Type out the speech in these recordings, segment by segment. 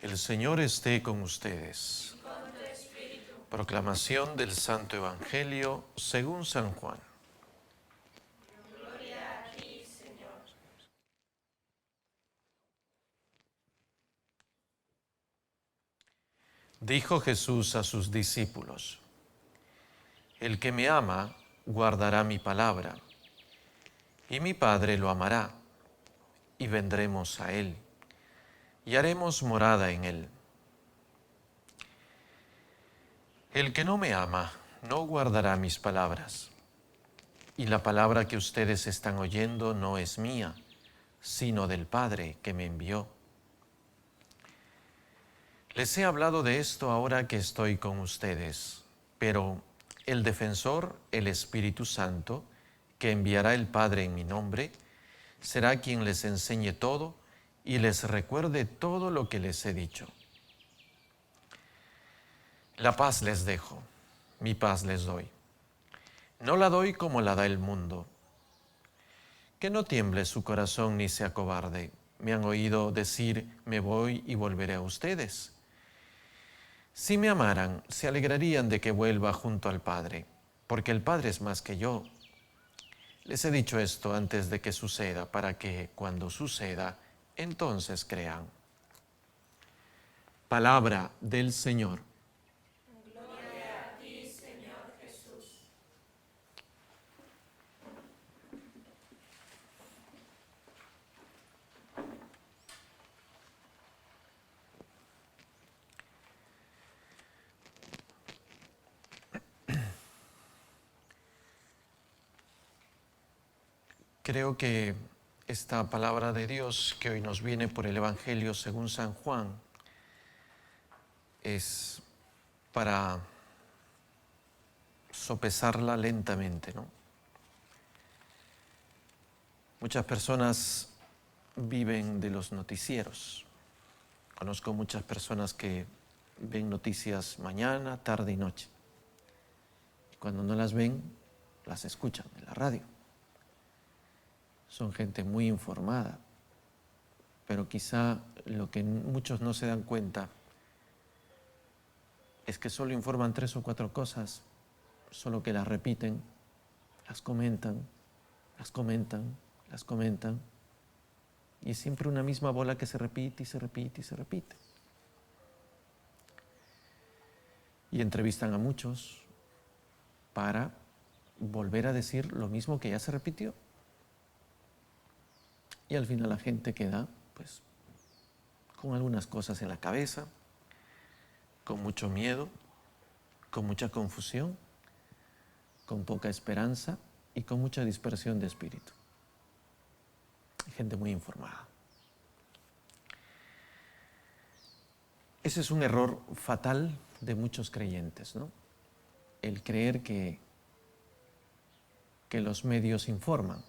El Señor esté con ustedes. Proclamación del Santo Evangelio según San Juan. Gloria a ti, Señor. Dijo Jesús a sus discípulos: El que me ama guardará mi palabra, y mi Padre lo amará, y vendremos a él, y haremos morada en él. El que no me ama no guardará mis palabras, y la palabra que ustedes están oyendo no es mía, sino del Padre que me envió. Les he hablado de esto ahora que estoy con ustedes, pero el defensor, el Espíritu Santo, que enviará el Padre en mi nombre, será quien les enseñe todo y les recuerde todo lo que les he dicho. La paz les dejo, mi paz les doy. No la doy como la da el mundo. Que no tiemble su corazón ni sea cobarde. Me han oído decir, me voy y volveré a ustedes. Si me amaran, se alegrarían de que vuelva junto al Padre, porque el Padre es más que yo. Les he dicho esto antes de que suceda, para que cuando suceda, entonces crean. Palabra del Señor. Gloria a ti, Señor Jesús. Creo que esta palabra de Dios que hoy nos viene por el Evangelio según San Juan es para sopesarla lentamente, ¿no? Muchas personas viven de los noticieros. Conozco muchas personas que ven noticias mañana, tarde y noche. Y cuando no las ven, las escuchan en la radio. Son gente muy informada, pero quizá lo que muchos no se dan cuenta es que solo informan 3 o 4 cosas, solo que las repiten, las comentan, las comentan, las comentan, y es siempre una misma bola que se repite y se repite y se repite. Y entrevistan a muchos para volver a decir lo mismo que ya se repitió. Y al final la gente queda, pues, con algunas cosas en la cabeza, con mucho miedo, con mucha confusión, con poca esperanza y con mucha dispersión de espíritu. Gente muy informada. Ese es un error fatal de muchos creyentes, ¿no? El creer que los medios informan,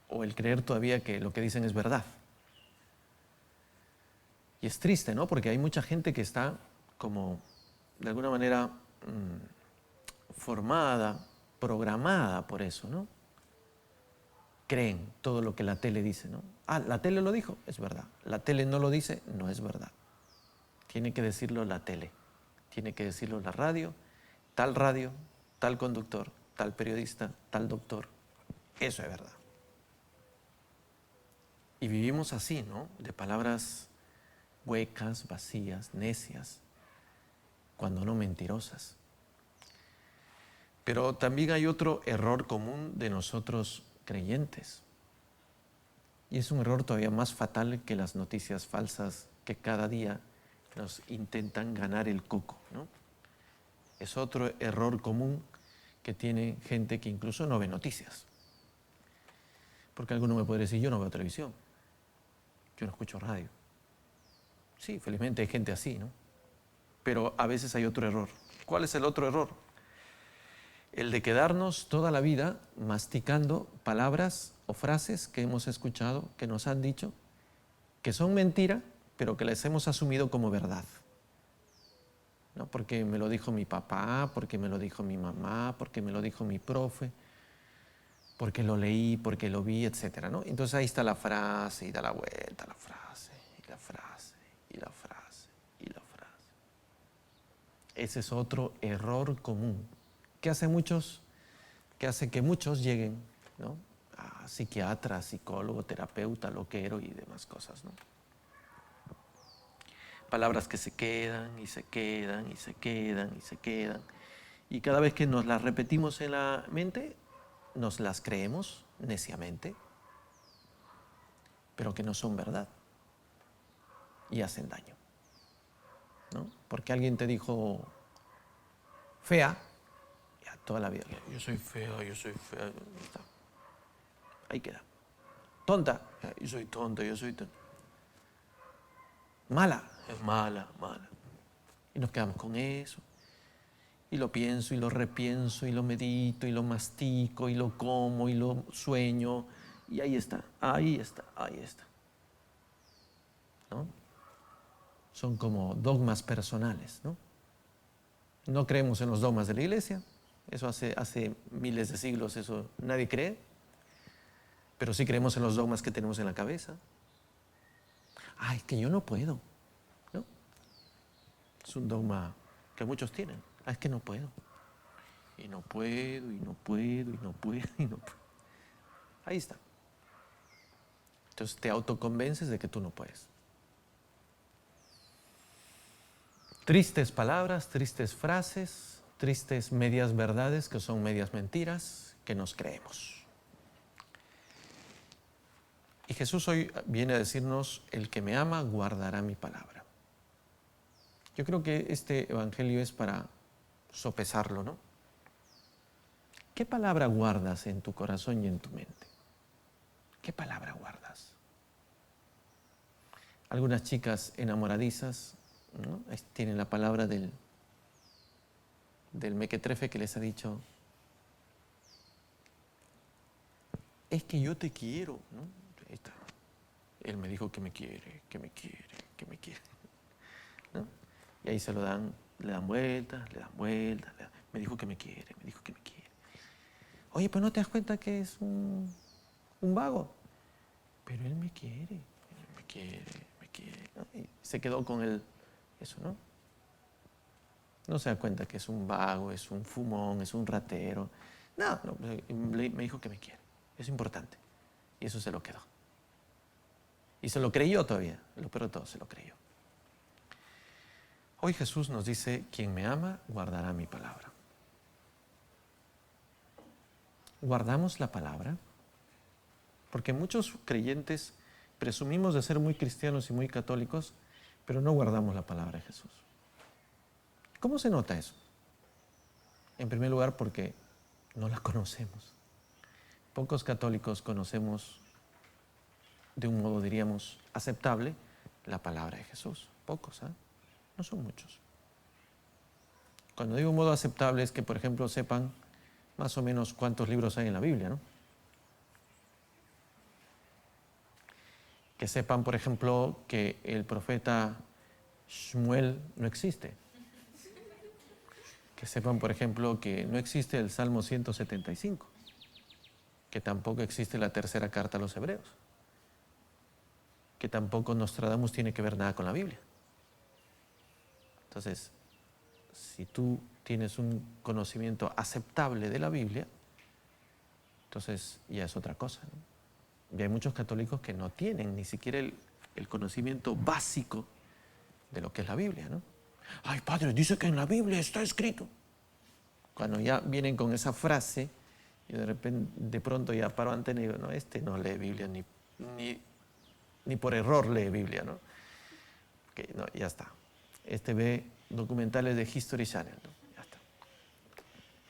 o el creer todavía que lo que dicen es verdad. Y es triste, ¿no? Porque hay mucha gente que está como, de alguna manera, formada, programada por eso, ¿no? Creen todo lo que la tele dice, ¿no? Ah, la tele lo dijo, es verdad. La tele no lo dice, no es verdad. Tiene que decirlo la tele, tiene que decirlo la radio, tal conductor, tal periodista, tal doctor. Eso es verdad. Y vivimos así, ¿no? De palabras huecas, vacías, necias, cuando no mentirosas. Pero también hay otro error común de nosotros creyentes. Y es un error todavía más fatal que las noticias falsas que cada día nos intentan ganar el coco, ¿no? Es otro error común que tiene gente que incluso no ve noticias. Porque alguno me puede decir, yo no veo televisión, yo no escucho radio. Sí, felizmente hay gente así, ¿no? Pero a veces hay otro error. ¿Cuál es el otro error? El de quedarnos toda la vida masticando palabras o frases que hemos escuchado, que nos han dicho, que son mentira, pero que las hemos asumido como verdad. ¿No? Porque me lo dijo mi papá, porque me lo dijo mi mamá, porque me lo dijo mi profe, porque lo leí, porque lo vi, etc., ¿no? Entonces ahí está la frase y da la vuelta a la frase y la frase Ese es otro error común que hace que muchos lleguen, ¿no?, a psiquiatra, psicólogo, terapeuta, loquero y demás cosas, ¿no? Palabras que se quedan y se quedan y se quedan y se quedan. Y cada vez que nos las repetimos en la mente, nos las creemos neciamente, pero que no son verdad y hacen daño, ¿no? Porque alguien te dijo fea, ya toda la vida, yo soy fea, está. Ahí queda. Tonta, yo soy tonta, yo soy tonta. Mala, es mala, mala. Y nos quedamos con eso. Y lo pienso y lo repienso y lo medito y lo mastico y lo como y lo sueño. Y ahí está, ahí está, ahí está, ¿no? Son como dogmas personales, ¿no? No creemos en los dogmas de la iglesia. Eso hace miles de siglos, eso nadie cree. Pero sí creemos en los dogmas que tenemos en la cabeza. Ay, que yo no puedo, ¿no? Es un dogma que muchos tienen. Ah, es que no puedo. Y no puedo, y no puedo, y no puedo, y no puedo. Ahí está. Entonces te autoconvences de que tú no puedes. Tristes palabras, tristes frases, tristes medias verdades que son medias mentiras que nos creemos. Y Jesús hoy viene a decirnos, el que me ama guardará mi palabra. Yo creo que este evangelio es para sopesarlo, ¿no? ¿Qué palabra guardas en tu corazón y en tu mente? ¿Qué palabra guardas? Algunas chicas enamoradizas, ¿no?, tienen la palabra del mequetrefe que les ha dicho, es que yo te quiero, ¿no? Ahí está. Él me dijo que me quiere, que me quiere, que me quiere, ¿no? Y ahí se lo dan, le dan vueltas, me dijo que me quiere, me dijo que me quiere. Oye, pues ¿no te das cuenta que es un vago? Pero él me quiere, ¿no? Y se quedó con eso, ¿no? No se da cuenta que es un vago, es un fumón, es un ratero. No, me dijo que me quiere. Es importante. Y eso se lo quedó. Y se lo creyó todavía. Lo peor de todo, se lo creyó. Hoy Jesús nos dice, quien me ama, guardará mi palabra. ¿Guardamos la palabra? Porque muchos creyentes presumimos de ser muy cristianos y muy católicos, pero no guardamos la palabra de Jesús. ¿Cómo se nota eso? En primer lugar, porque no la conocemos. Pocos católicos conocemos de un modo, diríamos, aceptable la palabra de Jesús. Pocos, ¿eh? No son muchos. Cuando digo un modo aceptable es que, por ejemplo, sepan más o menos cuántos libros hay en la Biblia, ¿no? Que sepan, por ejemplo, que el profeta Shmuel no existe. Que sepan, por ejemplo, que no existe el Salmo 175. Que tampoco existe la tercera carta a los Hebreos. Que tampoco Nostradamus tiene que ver nada con la Biblia. Entonces, si tú tienes un conocimiento aceptable de la Biblia, entonces ya es otra cosa, ¿no? Y hay muchos católicos que no tienen ni siquiera el conocimiento básico de lo que es la Biblia, ¿no? Ay, padre, dice que en la Biblia está escrito. Cuando ya vienen con esa frase, yo de pronto ya paro ante y digo, no, este no lee Biblia ni por error lee Biblia, ¿no? Okay, no, ya está. Este ve documentales de History Channel, ¿no? Ya está.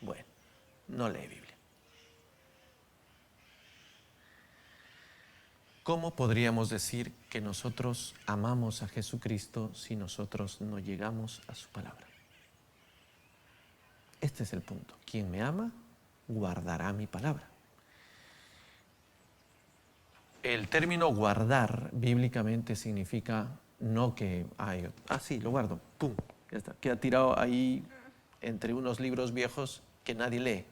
Bueno, no lee Biblia. ¿Cómo podríamos decir que nosotros amamos a Jesucristo si nosotros no llegamos a su palabra? Este es el punto. Quien me ama, guardará mi palabra. El término guardar bíblicamente significa no que, sí, lo guardo, pum, ya está. Queda tirado ahí entre unos libros viejos que nadie lee.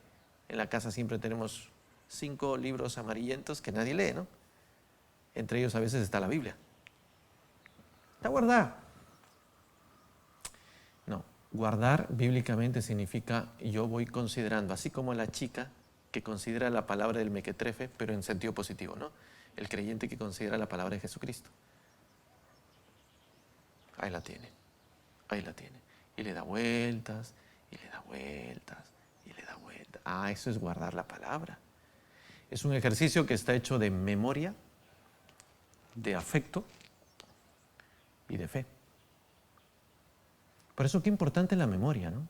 En la casa siempre tenemos 5 libros amarillentos que nadie lee, ¿no? Entre ellos a veces está la Biblia. Está guardada. No, Guardar bíblicamente significa yo voy considerando, así como la chica que considera la palabra del mequetrefe, pero en sentido positivo, ¿no? El creyente que considera la palabra de Jesucristo. Ahí la tiene, ahí la tiene. Y le da vueltas, y le da vueltas, y le da vueltas. Ah, eso es guardar la palabra. Es un ejercicio que está hecho de memoria, de afecto y de fe. Por eso qué importante es la memoria, ¿no?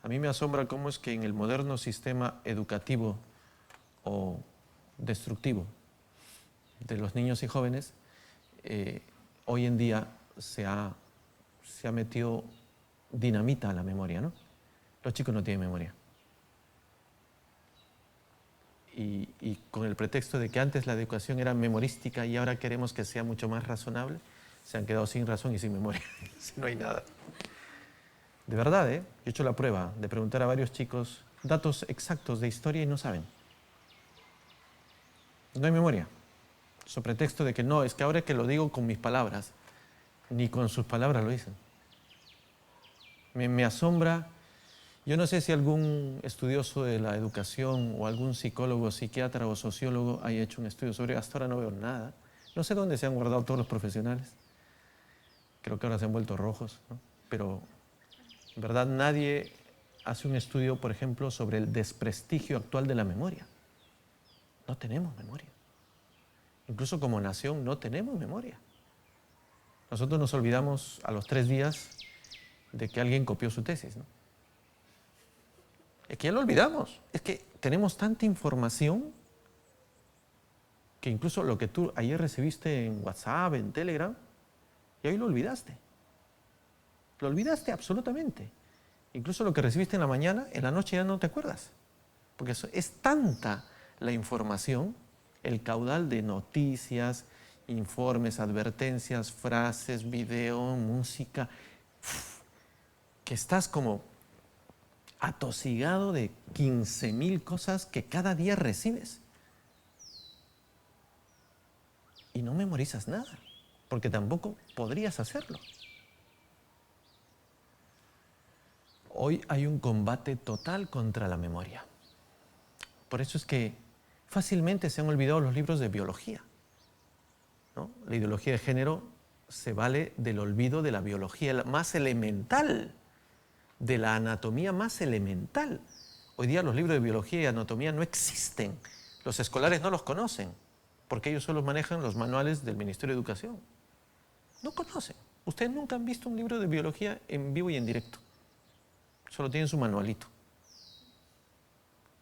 A mí me asombra cómo es que en el moderno sistema educativo o destructivo de los niños y jóvenes, hoy en día se ha metido dinamita a la memoria, ¿no? Los chicos no tienen memoria. Y con el pretexto de que antes la educación era memorística y ahora queremos que sea mucho más razonable, se han quedado sin razón y sin memoria. No hay nada. De verdad, yo he hecho la prueba de preguntar a varios chicos datos exactos de historia y no saben. No hay memoria. Sobre pretexto de que no, es que ahora que lo digo con mis palabras, ni con sus palabras lo dicen. Me asombra. Yo no sé si algún estudioso de la educación o algún psicólogo, psiquiatra o sociólogo haya hecho un estudio sobre, hasta ahora no veo nada. No sé dónde se han guardado todos los profesionales. Creo que ahora se han vuelto rojos, ¿no? Pero en verdad nadie hace un estudio, por ejemplo, sobre el desprestigio actual de la memoria. No tenemos memoria. Incluso como nación no tenemos memoria. Nosotros nos olvidamos a los 3 días de que alguien copió su tesis, ¿no? Es que ya lo olvidamos. Es que tenemos tanta información que incluso lo que tú ayer recibiste en WhatsApp, en Telegram, y hoy lo olvidaste. Lo olvidaste absolutamente. Incluso lo que recibiste en la mañana, en la noche ya no te acuerdas. Porque es tanta la información, el caudal de noticias, informes, advertencias, frases, video, música, que estás como atosigado de 15,000 cosas que cada día recibes. Y no memorizas nada, porque tampoco podrías hacerlo. Hoy hay un combate total contra la memoria. Por eso es que fácilmente se han olvidado los libros de biología, ¿no? La ideología de género se vale del olvido de la biología más elemental, de la anatomía más elemental. Hoy día los libros de biología y anatomía no existen. Los escolares no los conocen, porque ellos solo manejan los manuales del Ministerio de Educación. No conocen. Ustedes nunca han visto un libro de biología en vivo y en directo. Solo tienen su manualito,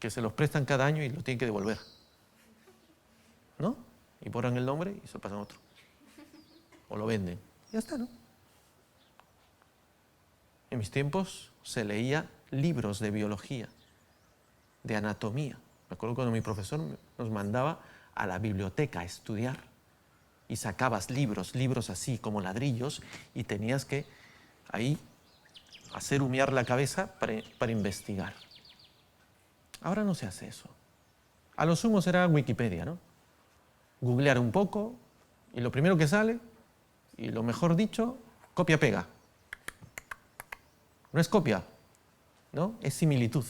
que se los prestan cada año y lo tienen que devolver, ¿no? Y borran el nombre y se lo pasan a otro. O lo venden. Ya está, ¿no? En mis tiempos se leía libros de biología, de anatomía. Me acuerdo cuando mi profesor nos mandaba a la biblioteca a estudiar y sacabas libros así como ladrillos y tenías que ahí hacer humear la cabeza para investigar. Ahora no se hace eso. A lo sumo será Wikipedia, ¿no? Googlear un poco y lo primero que sale, y lo mejor dicho, copia-pega. No es copia, ¿no? Es similitud.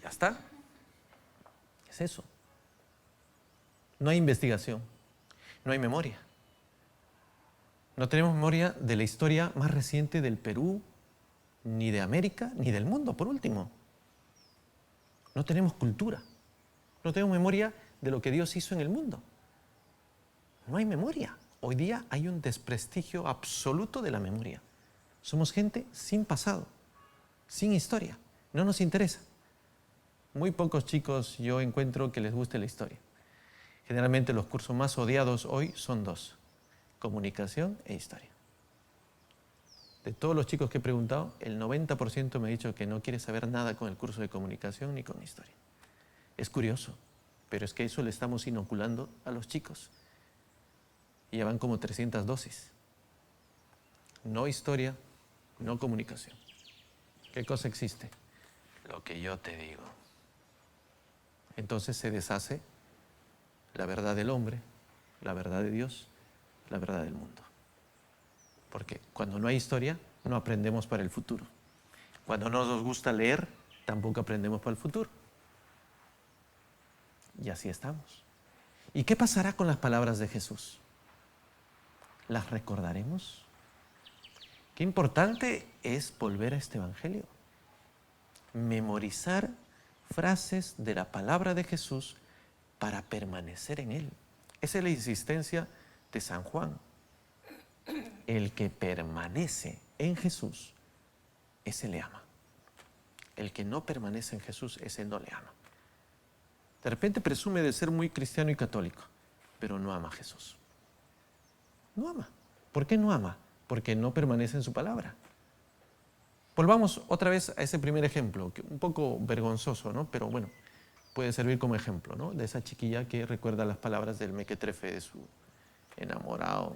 Ya está. Es eso. No hay investigación, no hay memoria. No tenemos memoria de la historia más reciente del Perú, ni de América, ni del mundo, por último. No tenemos cultura. No tenemos memoria de lo que Dios hizo en el mundo. No hay memoria. Hoy día hay un desprestigio absoluto de la memoria. Somos gente sin pasado, sin historia. No nos interesa. Muy pocos chicos yo encuentro que les guste la historia. Generalmente los cursos más odiados hoy son 2, comunicación e historia. De todos los chicos que he preguntado, el 90% me ha dicho que no quiere saber nada con el curso de comunicación ni con historia. Es curioso, pero es que eso le estamos inoculando a los chicos. Y ya van como 300 dosis. No historia, no comunicación. ¿Qué cosa existe? Lo que yo te digo. Entonces se deshace la verdad del hombre, la verdad de Dios, la verdad del mundo. Porque cuando no hay historia, no aprendemos para el futuro. Cuando no nos gusta leer, tampoco aprendemos para el futuro. Y así estamos. ¿Y qué pasará con las palabras de Jesús? ¿Las recordaremos? Qué importante es volver a este Evangelio. Memorizar frases de la palabra de Jesús para permanecer en Él. Esa es la insistencia de San Juan. El que permanece en Jesús, ese le ama. El que no permanece en Jesús, ese no le ama. De repente presume de ser muy cristiano y católico, pero no ama a Jesús. No ama. ¿Por qué no ama? Porque no permanece en su palabra. Volvamos otra vez a ese primer ejemplo, que un poco vergonzoso, ¿no? Pero bueno, puede servir como ejemplo, ¿no? De esa chiquilla que recuerda las palabras del mequetrefe de su enamorado,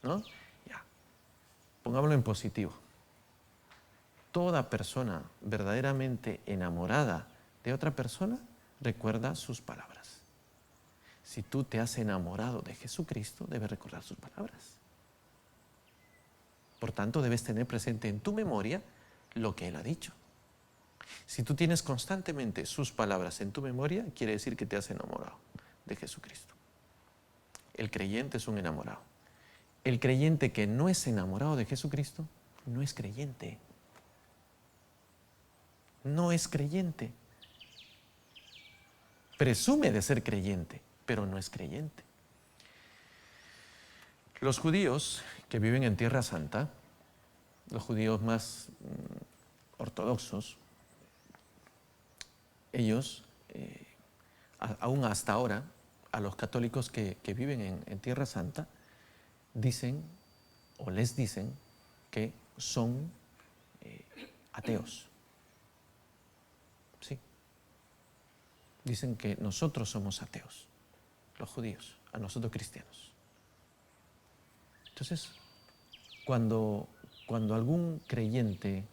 ¿no? Ya. Pongámoslo en positivo. Toda persona verdaderamente enamorada de otra persona recuerda sus palabras. Si tú te has enamorado de Jesucristo, debes recordar sus palabras. Por tanto, debes tener presente en tu memoria lo que Él ha dicho. Si tú tienes constantemente sus palabras en tu memoria, quiere decir que te has enamorado de Jesucristo. El creyente es un enamorado. El creyente que no es enamorado de Jesucristo, no es creyente. No es creyente. Presume de ser creyente, pero no es creyente. Los judíos que viven en Tierra Santa, los judíos más ortodoxos, ellos, aún hasta ahora, a los católicos que viven en Tierra Santa, dicen o les dicen que son ateos. Sí. Dicen que nosotros somos ateos, los judíos, a nosotros cristianos. Entonces, cuando algún creyente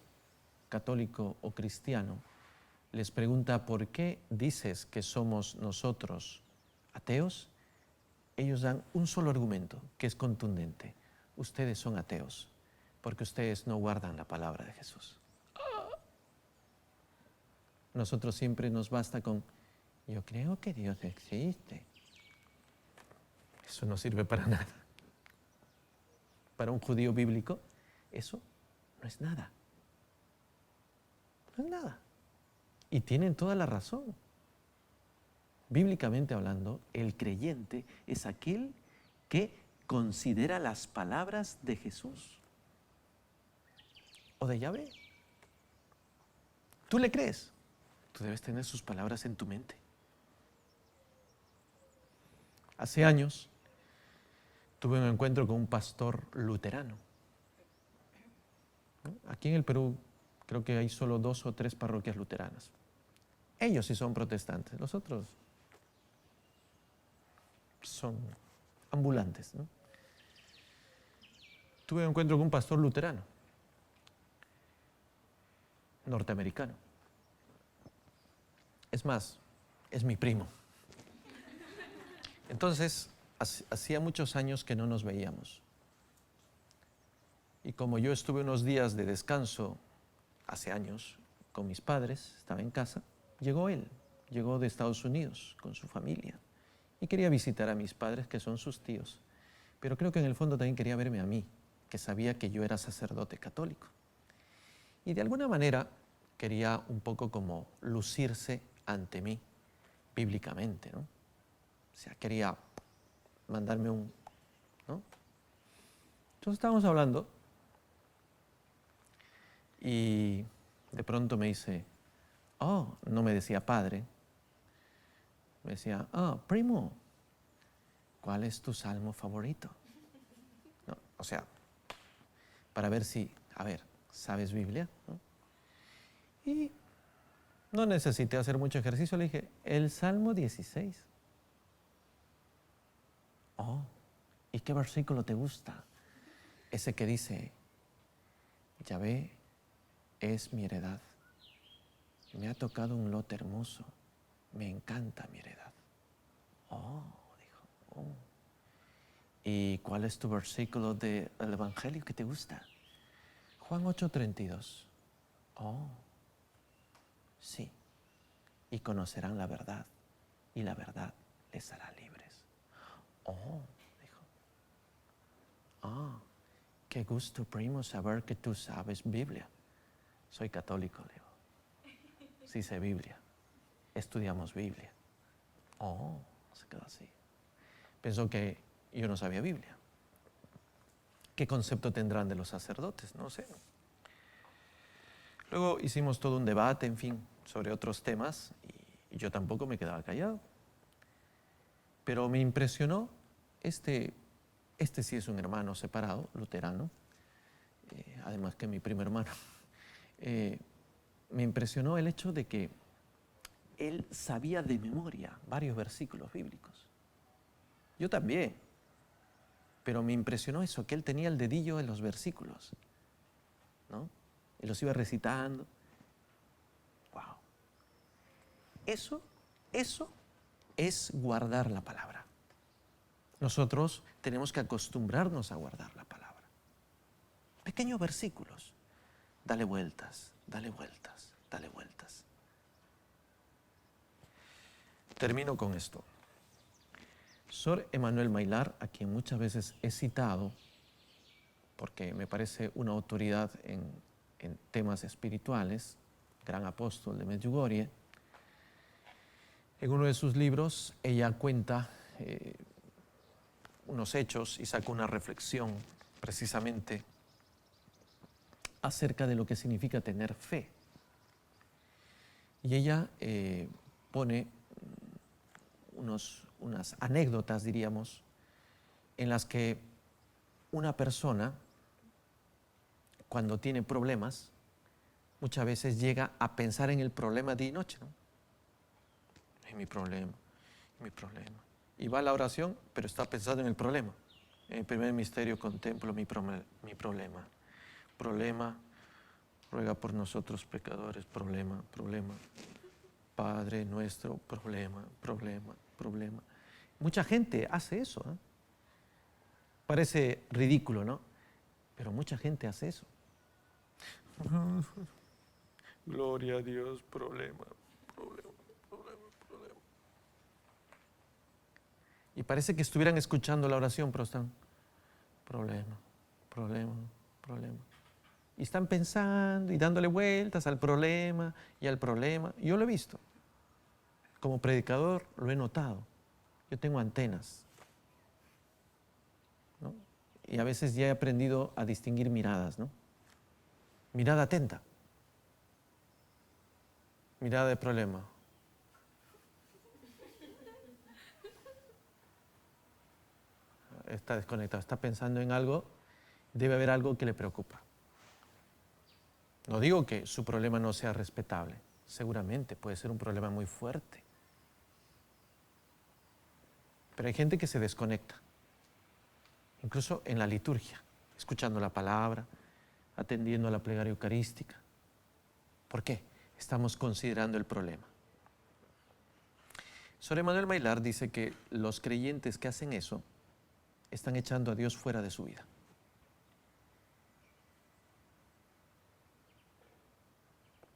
católico o cristiano les pregunta por qué dices que somos nosotros ateos, ellos dan un solo argumento que es contundente. Ustedes son ateos porque ustedes no guardan la palabra de Jesús. Nosotros siempre nos basta con, yo creo que Dios existe. Eso no sirve para nada. Para un judío bíblico, eso no es nada. No es nada. Y tienen toda la razón. Bíblicamente hablando, el creyente es aquel que considera las palabras de Jesús o de Yahvé. ¿Tú le crees? Tú debes tener sus palabras en tu mente. Hace años tuve un encuentro con un pastor luterano. Aquí en el Perú creo que hay solo 2 o 3 parroquias luteranas. Ellos sí son protestantes, los otros son ambulantes, ¿no? Tuve un encuentro con un pastor luterano, norteamericano. Es más, es mi primo. Entonces, hacía muchos años que no nos veíamos. Y como yo estuve unos días de descanso hace años con mis padres, estaba en casa, llegó él, llegó de Estados Unidos con su familia y quería visitar a mis padres, que son sus tíos. Pero creo que en el fondo también quería verme a mí, que sabía que yo era sacerdote católico. Y de alguna manera quería un poco como lucirse ante mí, bíblicamente, ¿no? O sea, quería mandarme un, ¿no? Entonces estábamos hablando y de pronto me dice, oh, no me decía padre, me decía, oh, primo, ¿cuál es tu salmo favorito? ¿No? O sea, para ver si, a ver, ¿sabes Biblia? ¿No? Y no necesité hacer mucho ejercicio, le dije, el Salmo 16. Oh, ¿y qué versículo te gusta? Ese que dice, Yahvé es mi heredad. Me ha tocado un lote hermoso. Me encanta mi heredad. Oh, dijo, oh. ¿Y cuál es tu versículo del Evangelio que te gusta? Juan 8:32. Oh, sí. Y conocerán la verdad, y la verdad les hará libres. Oh, dijo. Ah, qué gusto, primo, saber que tú sabes Biblia. Soy católico, le digo. Sí sé Biblia. Estudiamos Biblia. Oh, se quedó así. Pensó que yo no sabía Biblia. ¿Qué concepto tendrán de los sacerdotes? No sé. Luego hicimos todo un debate, en fin, sobre otros temas y yo tampoco me quedaba callado. Pero me impresionó, este sí es un hermano separado, luterano, además que mi primo hermano. Me impresionó el hecho de que él sabía de memoria varios versículos bíblicos. Yo también. Pero me impresionó eso, que él tenía el dedillo en los versículos, ¿no? Y los iba recitando. ¡Wow! Eso es guardar la palabra. Nosotros tenemos que acostumbrarnos a guardar la palabra. Pequeños versículos. Dale vueltas, dale vueltas, dale vueltas. Termino con esto. Sor Emmanuel Mailar, a quien muchas veces he citado, porque me parece una autoridad en temas espirituales, gran apóstol de Medjugorje, en uno de sus libros ella cuenta unos hechos y saca una reflexión precisamente acerca de lo que significa tener fe. Y ella pone unas anécdotas, diríamos, en las que una persona, cuando tiene problemas, muchas veces llega a pensar en el problema día y noche, ¿no? Es mi problema, mi problema. Y va a la oración, pero está pensando en el problema. En el primer misterio contemplo mi problema. Problema, ruega por nosotros pecadores, problema, problema. Padre nuestro, problema, problema, problema. Mucha gente hace eso, ¿eh? Parece ridículo, ¿no? Pero mucha gente hace eso. Gloria a Dios, problema, problema, problema, problema. Y parece que estuvieran escuchando la oración, pero están, problema, problema, problema. Y están pensando y dándole vueltas al problema y al problema. Yo lo he visto. Como predicador lo he notado. Yo tengo antenas, ¿no? Y a veces ya he aprendido a distinguir miradas, ¿no? Mirada atenta. Mirada de problema. Está desconectado, está pensando en algo, debe haber algo que le preocupa. No digo que su problema no sea respetable, seguramente puede ser un problema muy fuerte. Pero hay gente que se desconecta, incluso en la liturgia, escuchando la palabra, atendiendo a la plegaria eucarística. ¿Por qué? Estamos considerando el problema. Sor Emmanuel Mailar dice que los creyentes que hacen eso están echando a Dios fuera de su vida.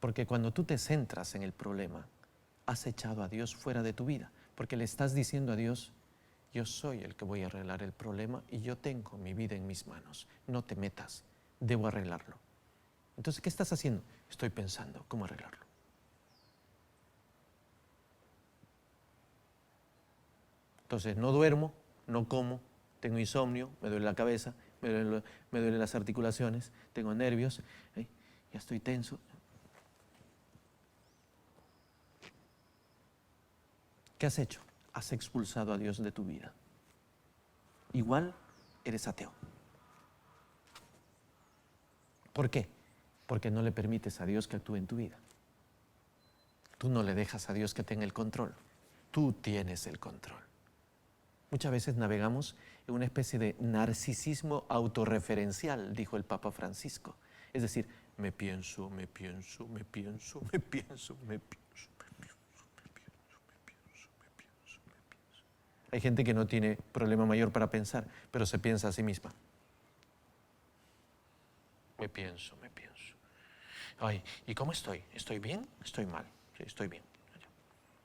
Porque cuando tú te centras en el problema, has echado a Dios fuera de tu vida, porque le estás diciendo a Dios, yo soy el que voy a arreglar el problema y yo tengo mi vida en mis manos, no te metas, debo arreglarlo. Entonces, ¿qué estás haciendo? Estoy pensando cómo arreglarlo. Entonces, no duermo, no como, tengo insomnio, me duele la cabeza, me duelen las articulaciones, tengo nervios, ya estoy tenso. ¿Qué has hecho? Has expulsado a Dios de tu vida. Igual eres ateo. ¿Por qué? Porque no le permites a Dios que actúe en tu vida. Tú no le dejas a Dios que tenga el control. Tú tienes el control. Muchas veces navegamos en una especie de narcisismo autorreferencial, dijo el Papa Francisco. Es decir, me pienso, me pienso, me pienso, me pienso, me pienso, me pienso, me pienso, me pienso, me pienso, me pienso. Hay gente que no tiene problema mayor para pensar, pero se piensa a sí misma. Me pienso. Ay, ¿y cómo estoy? ¿Estoy bien? ¿Estoy mal? Sí, estoy bien.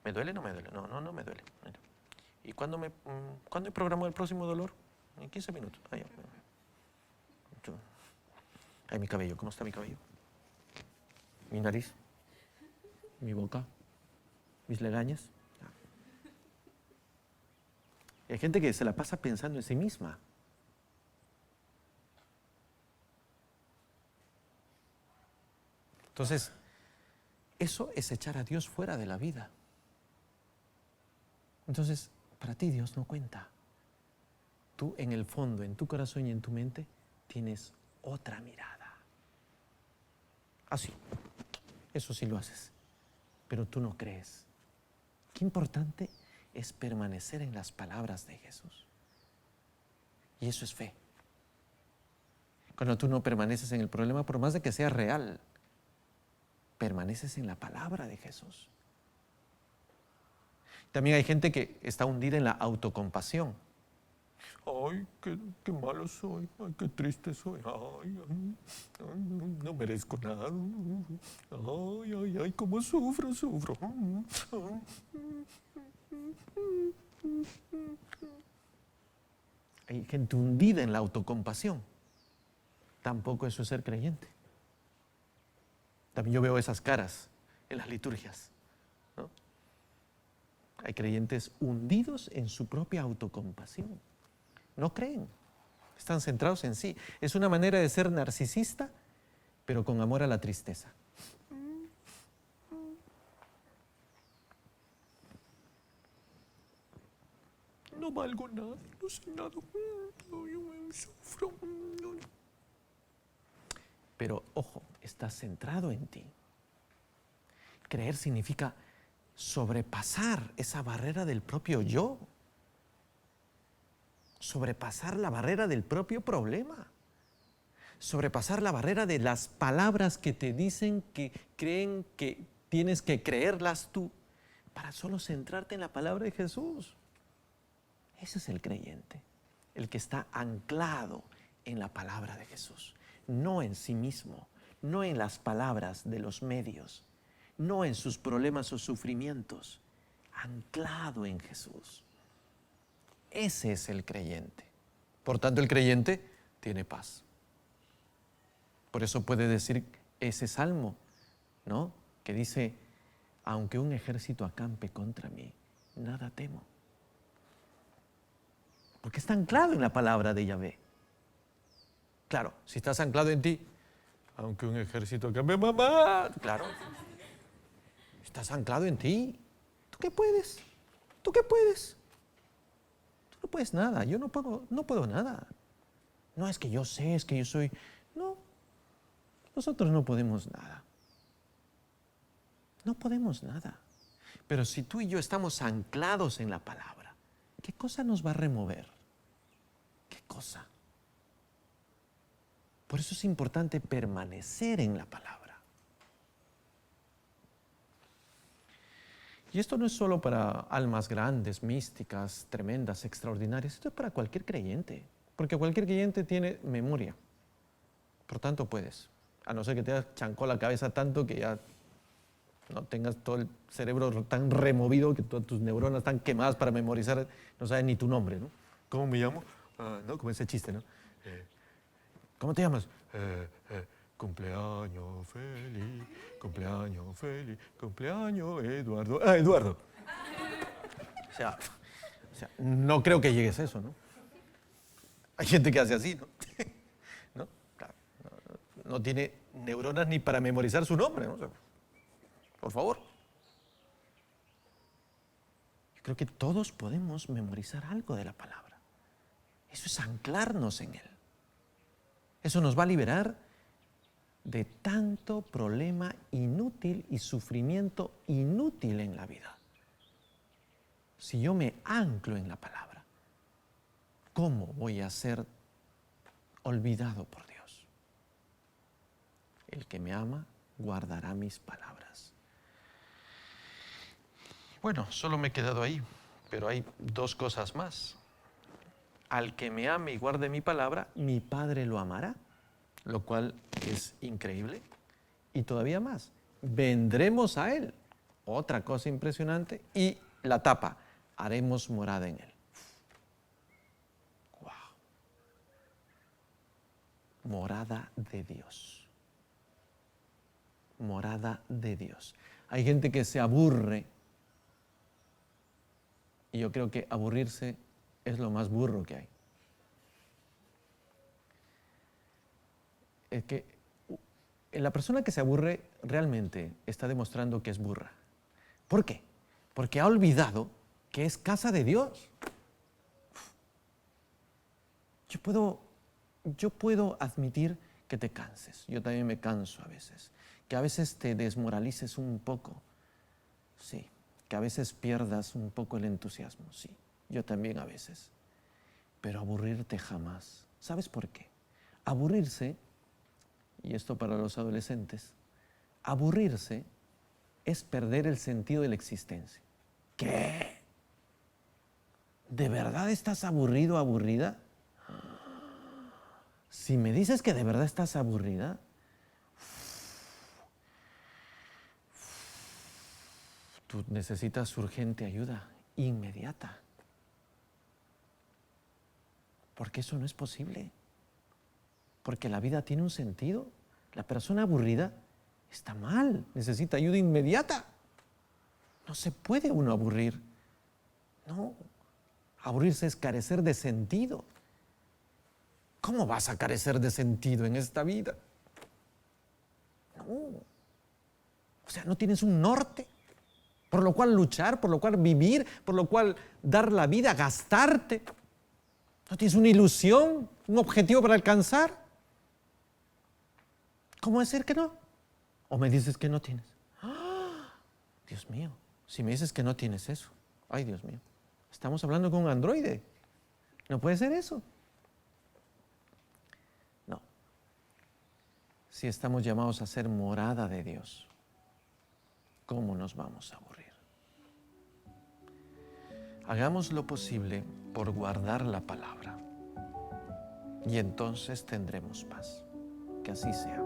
¿Me duele? No me duele. No me duele. ¿Y cuándo programo el próximo dolor? En 15 minutos. Ay, mi cabello. ¿Cómo está mi cabello? Mi nariz. Mi boca. Mis legañas. Y hay gente que se la pasa pensando en sí misma. Entonces, eso es echar a Dios fuera de la vida. Entonces, para ti Dios no cuenta. Tú en el fondo, en tu corazón y en tu mente, tienes otra mirada. Así, eso sí lo haces, pero tú no crees. Qué importante es permanecer en las palabras de Jesús. Y eso es fe. Cuando tú no permaneces en el problema, por más de que sea real, permaneces en la palabra de Jesús. También hay gente que está hundida en la autocompasión. Ay, qué malo soy, ay, qué triste soy, ay, no merezco nada, ay, cómo sufro. Hay gente hundida en la autocompasión. Tampoco eso es ser creyente. También yo veo esas caras en las liturgias, ¿no? Hay creyentes hundidos en su propia autocompasión. No creen, están centrados en sí. Es una manera de ser narcisista, pero con amor a la tristeza. No valgo nada, no sé nada, yo sufro. Pero ojo, estás centrado en ti. Creer significa sobrepasar esa barrera del propio yo. Sobrepasar la barrera del propio problema. Sobrepasar la barrera de las palabras que te dicen que creen que tienes que creerlas tú para solo centrarte en la palabra de Jesús. Ese es el creyente, el que está anclado en la palabra de Jesús, no en sí mismo, no en las palabras de los medios, no en sus problemas o sufrimientos, anclado en Jesús. Ese es el creyente. Por tanto, el creyente tiene paz. Por eso puede decir ese salmo, ¿no? Que dice, aunque un ejército acampe contra mí, nada temo. Porque está anclado en la palabra de Yahvé. Claro, si estás anclado en ti, aunque un ejército acampe, mamá, claro, estás anclado en ti. ¿Tú qué puedes? ¿Tú qué puedes? Tú no puedes nada, yo no puedo nada. No es que yo sé, es que yo soy. No, nosotros no podemos nada. No podemos nada. Pero si tú y yo estamos anclados en la palabra, ¿qué cosa nos va a remover? ¿Qué cosa? Por eso es importante permanecer en la palabra. Y esto no es solo para almas grandes, místicas, tremendas, extraordinarias. Esto es para cualquier creyente. Porque cualquier creyente tiene memoria. Por tanto, puedes. A no ser que te chancó la cabeza tanto que ya no tengas todo el cerebro tan removido que todas tus neuronas están quemadas para memorizar, no sabes ni tu nombre, ¿no? ¿Cómo me llamo? ¿No? Como ese chiste, ¿no? ¿Cómo te llamas? Cumpleaños feliz, cumpleaños Eduardo. Eduardo. O sea, no creo que llegues a eso, ¿no? Hay gente que hace así, ¿no? ¿No? Claro, no tiene neuronas ni para memorizar su nombre, ¿no? O sea, por favor. Yo creo que todos podemos memorizar algo de la palabra. Eso es anclarnos en Él. Eso nos va a liberar de tanto problema inútil y sufrimiento inútil en la vida. Si yo me anclo en la palabra, ¿cómo voy a ser olvidado por Dios? El que me ama guardará mis palabras. Bueno, solo me he quedado ahí, pero hay dos cosas más. Al que me ame y guarde mi palabra, mi Padre lo amará, lo cual es increíble. Y todavía más, vendremos a Él. Otra cosa impresionante. Y la tapa, haremos morada en Él. ¡Wow! Morada de Dios. Morada de Dios. Hay gente que se aburre. Y yo creo que aburrirse es lo más burro que hay. Es que la persona que se aburre realmente está demostrando que es burra. ¿Por qué? Porque ha olvidado que es casa de Dios. Yo puedo admitir que te canses. Yo también me canso a veces. Que a veces te desmoralices un poco. Sí. Que a veces pierdas un poco el entusiasmo. Sí. Yo también a veces. Pero aburrirte jamás. ¿Sabes por qué? Aburrirse, y esto para los adolescentes, aburrirse es perder el sentido de la existencia. ¿Qué? ¿De verdad estás aburrido o aburrida? Si me dices que de verdad estás aburrida, tú necesitas urgente ayuda, inmediata. Porque eso no es posible. Porque la vida tiene un sentido. La persona aburrida está mal, necesita ayuda inmediata. No se puede uno aburrir. No. Aburrirse es carecer de sentido. ¿Cómo vas a carecer de sentido en esta vida? No. O sea, no tienes un norte por lo cual luchar, por lo cual vivir, por lo cual dar la vida, gastarte. No tienes una ilusión, un objetivo para alcanzar. ¿Cómo decir que no? ¿O me dices que no tienes? ¡Ah! Dios mío, si me dices que no tienes eso, ay Dios mío, estamos hablando con un androide. No puede ser eso. No. Si estamos llamados a ser morada de Dios, ¿cómo nos vamos a aburrir? Hagamos lo posible por guardar la palabra y entonces tendremos paz. Que así sea.